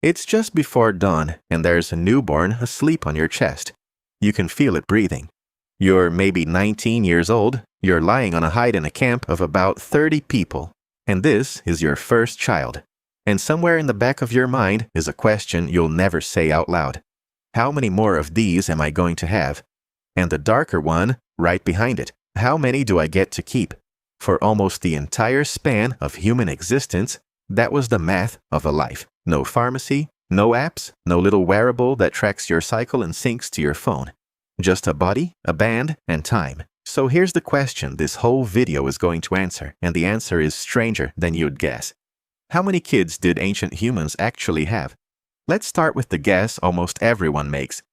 It's just before dawn, and there's a newborn asleep on your chest. You can feel it breathing. You're maybe 19 years old, you're lying on a hide in a camp of about 30 people, and this is your first child. And somewhere in the back of your mind is a question you'll never say out loud. How many more of these am I going to have? And the darker one, right behind it, how many do I get to keep? For almost the entire span of human existence, that was the math of a life. No pharmacy, no apps, no little wearable that tracks your cycle and syncs to your phone. Just a body, a band, and time. So here's the question this whole video is going to answer, and the answer is stranger than you'd guess. How many kids did ancient humans actually have? Let's start with the guess almost everyone makes.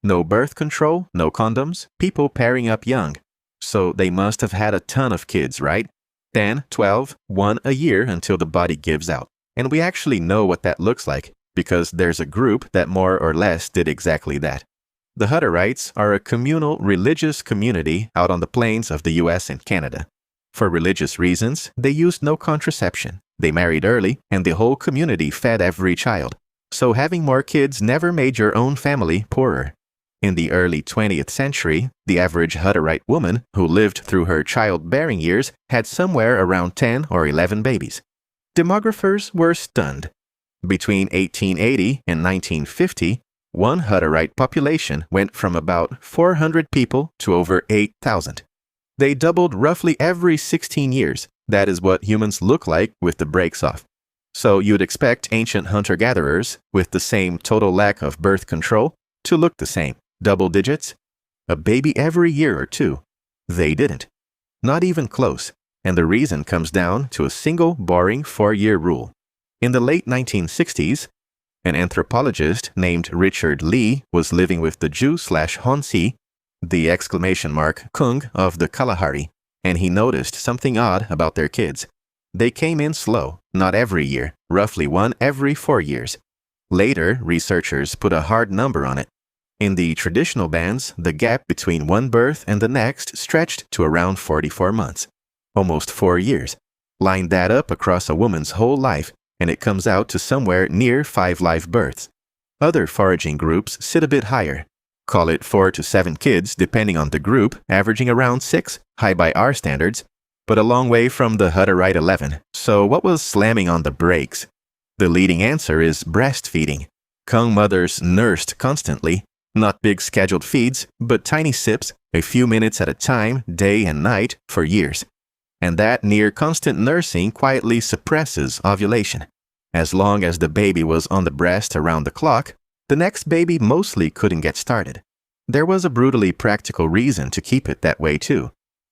No birth control, no condoms, people pairing up young. So they must have had a ton of kids, right? 10, 12, 1 a year until the body gives out. And we actually know what that looks like, because there's a group that more or less did exactly that. The Hutterites are a communal religious community out on the plains of the US and Canada. For religious reasons, they used no contraception. They married early, and the whole community fed every child. So having more kids never made your own family poorer. In the early 20th century, the average Hutterite woman who lived through her childbearing years had somewhere around 10 or 11 babies. Demographers were stunned. Between 1880 and 1950, one Hutterite population went from about 400 people to over 8,000. They doubled roughly every 16 years. That is what humans look like with the brakes off. So you'd expect ancient hunter-gatherers, with the same total lack of birth control, to look the same. Double digits? A baby every year or two. They didn't. Not even close. And the reason comes down to a single boring 4-year rule. In the late 1960s, an anthropologist named Richard Lee was living with the Jew/Honsi, the !Kung of the Kalahari, and he noticed something odd about their kids. They came in slow, not every year, roughly 1 every 4 years. Later, researchers put a hard number on it. In the traditional bands, the gap between one birth and the next stretched to around 44 months. Almost 4 years. Line that up across a woman's whole life, and it comes out to somewhere near 5 live births. Other foraging groups sit a bit higher. Call it 4 to 7 kids, depending on the group, averaging around 6, high by our standards, but a long way from the Hutterite 11. So what was slamming on the brakes? The leading answer is breastfeeding. Kung mothers nursed constantly. Not big scheduled feeds, but tiny sips, a few minutes at a time, day and night, for years. And that near-constant nursing quietly suppresses ovulation. As long as the baby was on the breast around the clock, the next baby mostly couldn't get started. There was a brutally practical reason to keep it that way too.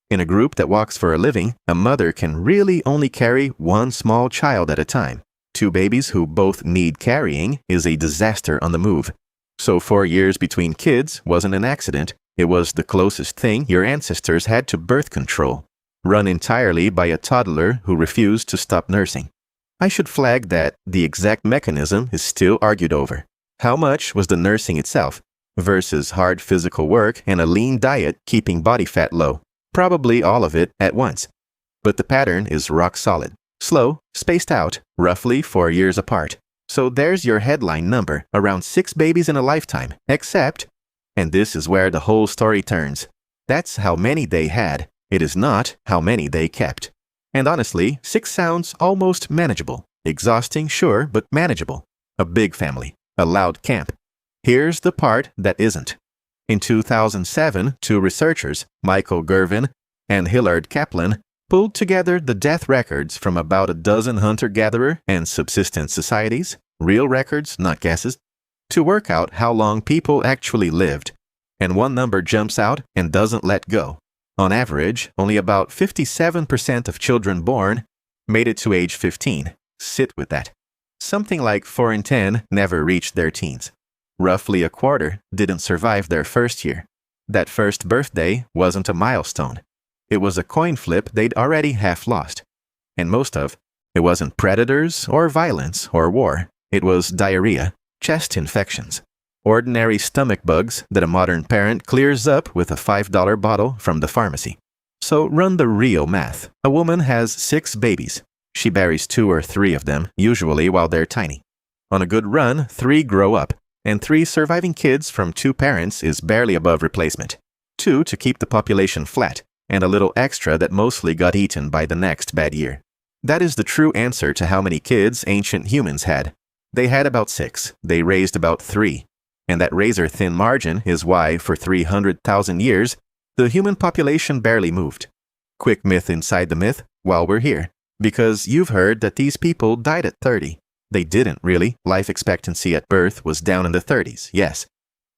In a group that walks for a living, a mother can really only carry 1 small child at a time. 2 babies who both need carrying is a disaster on the move. So 4 years between kids wasn't an accident. It was the closest thing your ancestors had to birth control, run entirely by a toddler who refused to stop nursing. I should flag that the exact mechanism is still argued over. How much was the nursing itself versus hard physical work and a lean diet keeping body fat low? Probably all of it at once. But the pattern is rock solid. Slow, spaced out, roughly 4 years apart. So there's your headline number, around 6 babies in a lifetime, except, and this is where the whole story turns, that's how many they had. It is not how many they kept. And honestly, 6 sounds almost manageable. Exhausting, sure, but manageable. A big family. A loud camp. Here's the part that isn't. In 2007, 2 researchers, Michael Gervin and Hillard Kaplan, pulled together the death records from about a dozen hunter-gatherer and subsistence societies, real records, not guesses, to work out how long people actually lived. And one number jumps out and doesn't let go. On average, only about 57% of children born made it to age 15. Sit with that. Something like 4 in 10 never reached their teens. Roughly a quarter didn't survive their first year. That first birthday wasn't a milestone. It was a coin flip they'd already half lost. And most of, it wasn't predators or violence or war. It was diarrhea, chest infections, ordinary stomach bugs that a modern parent clears up with a $5 bottle from the pharmacy. So run the real math. A woman has 6 babies. She buries 2 or 3 of them, usually while they're tiny. On a good run, 3 grow up, and 3 surviving kids from 2 parents is barely above replacement. 2 to keep the population flat, and a little extra that mostly got eaten by the next bad year. That is the true answer to how many kids ancient humans had. They had about 6, they raised about 3. And that razor-thin margin is why, for 300,000 years, the human population barely moved. Quick myth inside the myth, while we're here. Because you've heard that these people died at 30. They didn't, really. Life expectancy at birth was down in the 30s, yes.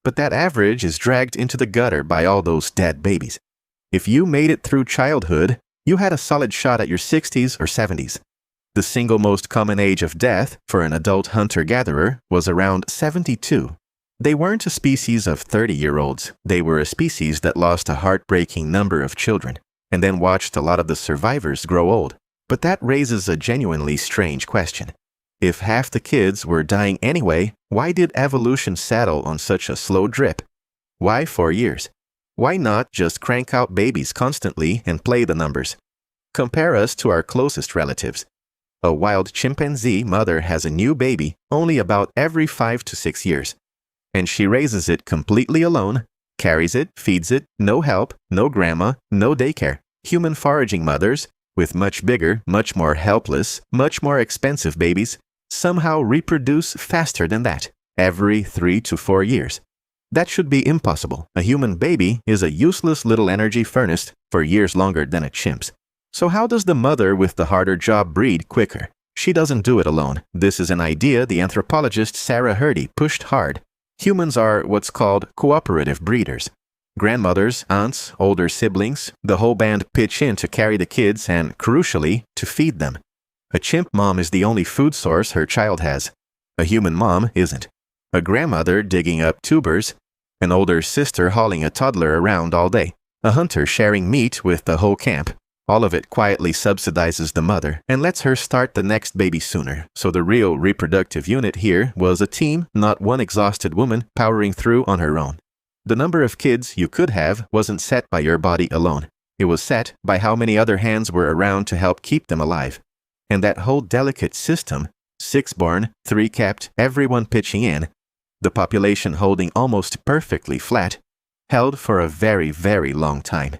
But that average is dragged into the gutter by all those dead babies. If you made it through childhood, you had a solid shot at your 60s or 70s. The single most common age of death for an adult hunter-gatherer was around 72. They weren't a species of 30-year-olds. They were a species that lost a heartbreaking number of children, and then watched a lot of the survivors grow old. But that raises a genuinely strange question. If half the kids were dying anyway, why did evolution settle on such a slow drip? Why 4 years? Why not just crank out babies constantly and play the numbers? Compare us to our closest relatives. A wild chimpanzee mother has a new baby only about every 5 to 6 years. And she raises it completely alone, carries it, feeds it, no help, no grandma, no daycare. Human foraging mothers, with much bigger, much more helpless, much more expensive babies, somehow reproduce faster than that, every 3 to 4 years. That should be impossible. A human baby is a useless little energy furnace for years longer than a chimp's. So how does the mother with the harder job breed quicker? She doesn't do it alone. This is an idea the anthropologist Sarah Hrdy pushed hard. Humans are what's called cooperative breeders. Grandmothers, aunts, older siblings, the whole band pitch in to carry the kids and, crucially, to feed them. A chimp mom is the only food source her child has. A human mom isn't. A grandmother digging up tubers, an older sister hauling a toddler around all day, a hunter sharing meat with the whole camp. All of it quietly subsidizes the mother and lets her start the next baby sooner. So the real reproductive unit here was a team, not one exhausted woman powering through on her own. The number of kids you could have wasn't set by your body alone. It was set by how many other hands were around to help keep them alive. And that whole delicate system, 6 born, 3 kept, everyone pitching in, the population holding almost perfectly flat, held for a very, very long time.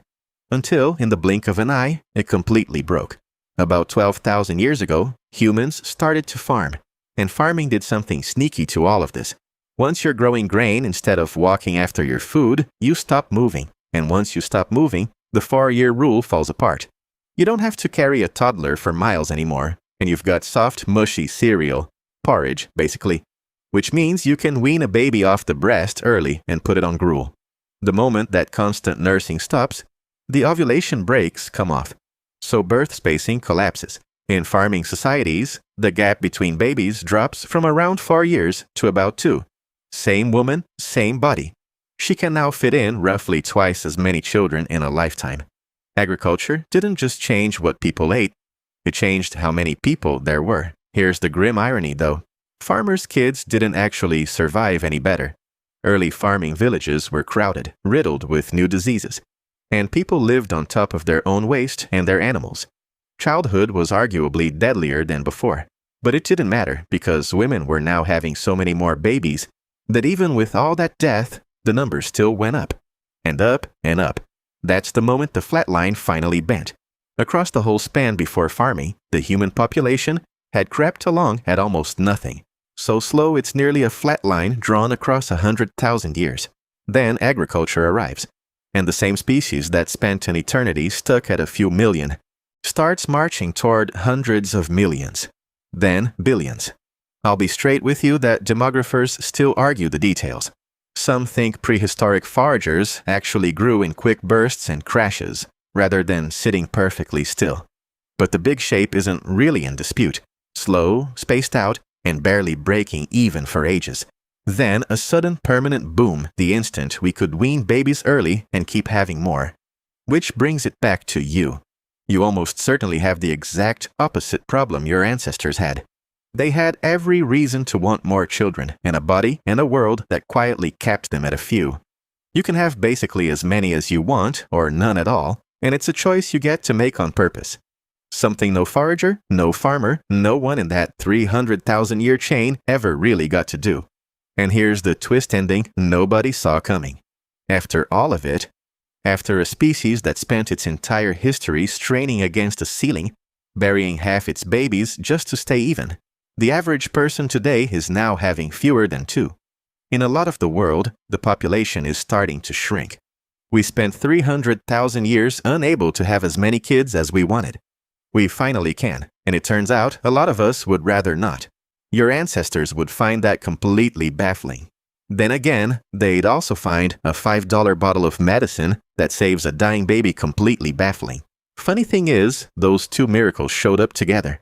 Until, in the blink of an eye, it completely broke. About 12,000 years ago, humans started to farm. And farming did something sneaky to all of this. Once you're growing grain instead of walking after your food, you stop moving. And once you stop moving, the 4-year rule falls apart. You don't have to carry a toddler for miles anymore, and you've got soft, mushy cereal, porridge, basically, which means you can wean a baby off the breast early and put it on gruel. The moment that constant nursing stops, the ovulation brakes come off, so birth spacing collapses. In farming societies, the gap between babies drops from around 4 years to about 2. Same woman, same body. She can now fit in roughly twice as many children in a lifetime. Agriculture didn't just change what people ate, it changed how many people there were. Here's the grim irony, though. Farmers' kids didn't actually survive any better. Early farming villages were crowded, riddled with new diseases, and people lived on top of their own waste and their animals. Childhood was arguably deadlier than before, but it didn't matter because women were now having so many more babies that even with all that death, the numbers still went up, and up, and up. That's the moment the flat line finally bent. Across the whole span before farming, the human population had crept along at almost nothing. So slow it's nearly a flat line drawn across 100,000 years. Then agriculture arrives, and the same species that spent an eternity stuck at a few million starts marching toward hundreds of millions, then billions. I'll be straight with you that demographers still argue the details. Some think prehistoric foragers actually grew in quick bursts and crashes, rather than sitting perfectly still. But the big shape isn't really in dispute. Slow, spaced out, and barely breaking even for ages. Then a sudden permanent boom the instant we could wean babies early and keep having more. Which brings it back to you. You almost certainly have the exact opposite problem your ancestors had. They had every reason to want more children, and a body and a world that quietly capped them at a few. You can have basically as many as you want, or none at all, and it's a choice you get to make on purpose. Something no forager, no farmer, no one in that 300,000-year chain ever really got to do. And here's the twist ending nobody saw coming. After all of it, after a species that spent its entire history straining against a ceiling, burying half its babies just to stay even, the average person today is now having fewer than 2. In a lot of the world, the population is starting to shrink. We spent 300,000 years unable to have as many kids as we wanted. We finally can, and it turns out a lot of us would rather not. Your ancestors would find that completely baffling. Then again, they'd also find a $5 bottle of medicine that saves a dying baby completely baffling. Funny thing is, those two miracles showed up together.